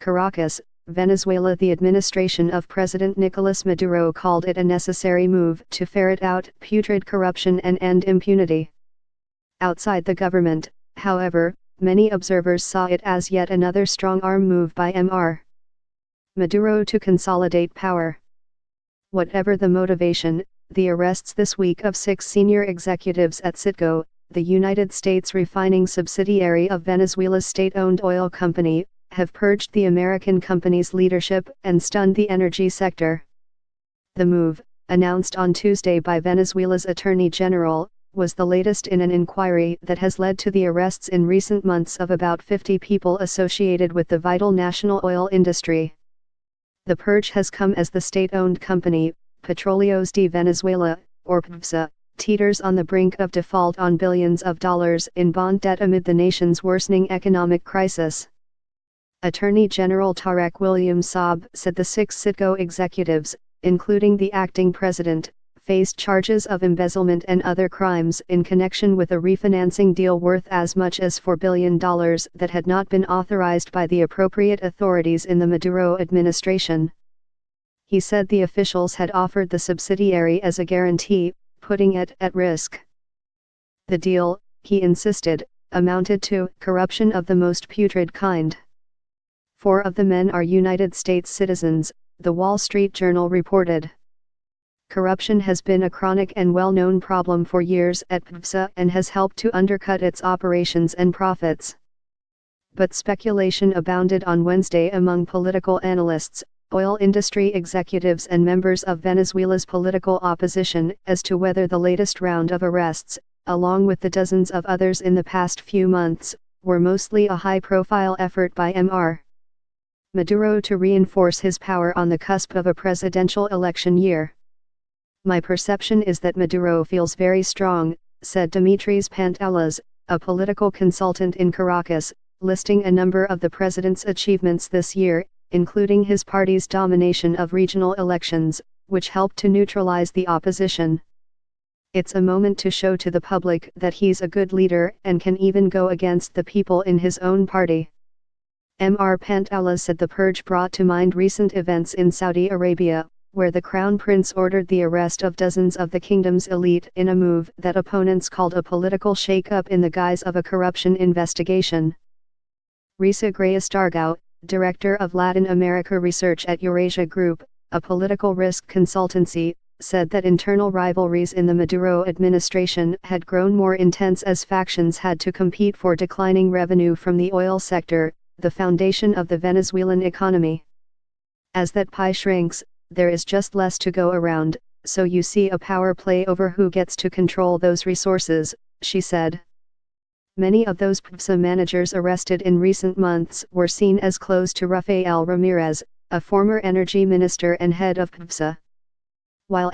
Caracas, Venezuela. The administration of President Nicolas Maduro called it a necessary move to ferret out putrid corruption and end impunity. Outside the government, however, many observers saw it as yet another strong-arm move by Maduro to consolidate power. Whatever the motivation, the arrests this week of 6 senior executives at Citgo, the United States refining subsidiary of Venezuela's state-owned oil company, have purged the American company's leadership and stunned the energy sector. The move, announced on Tuesday by Venezuela's Attorney General, was the latest in an inquiry that has led to the arrests in recent months of about 50 people associated with the vital national oil industry. The purge has come as the state-owned company, Petróleos de Venezuela, or PDVSA, teeters on the brink of default on billions of dollars in bond debt amid the nation's worsening economic crisis. Attorney General Tarek William Saab said the 6 Citgo executives, including the acting president, faced charges of embezzlement and other crimes in connection with a refinancing deal worth as much as $4 billion that had not been authorized by the appropriate authorities in the Maduro administration. He said the officials had offered the subsidiary as a guarantee, putting it at risk. The deal, he insisted, amounted to corruption of the most putrid kind. 4 of the men are United States citizens, the Wall Street Journal reported. Corruption has been a chronic and well-known problem for years at PDVSA and has helped to undercut its operations and profits. But speculation abounded on Wednesday among political analysts, oil industry executives and members of Venezuela's political opposition as to whether the latest round of arrests, along with the dozens of others in the past few months, were mostly a high-profile effort by Maduro to reinforce his power on the cusp of a presidential election year. "My perception is that Maduro feels very strong," said Dimitris Pantelis, a political consultant in Caracas, listing a number of the president's achievements this year, including his party's domination of regional elections, which helped to neutralize the opposition. "It's a moment to show to the public that he's a good leader and can even go against the people in his own party." Pantelis said the purge brought to mind recent events in Saudi Arabia, where the Crown Prince ordered the arrest of dozens of the kingdom's elite in a move that opponents called a political shake-up in the guise of a corruption investigation. Risa Grayestargao, director of Latin America research at Eurasia Group, a political risk consultancy, said that internal rivalries in the Maduro administration had grown more intense as factions had to compete for declining revenue from the oil sector, the foundation of the Venezuelan economy. As that pie shrinks, there is just less to go around, so you see a power play over who gets to control those resources, she said. Many of those PDVSA managers arrested in recent months were seen as close to Rafael Ramirez, a former energy minister and head of PDVSA. While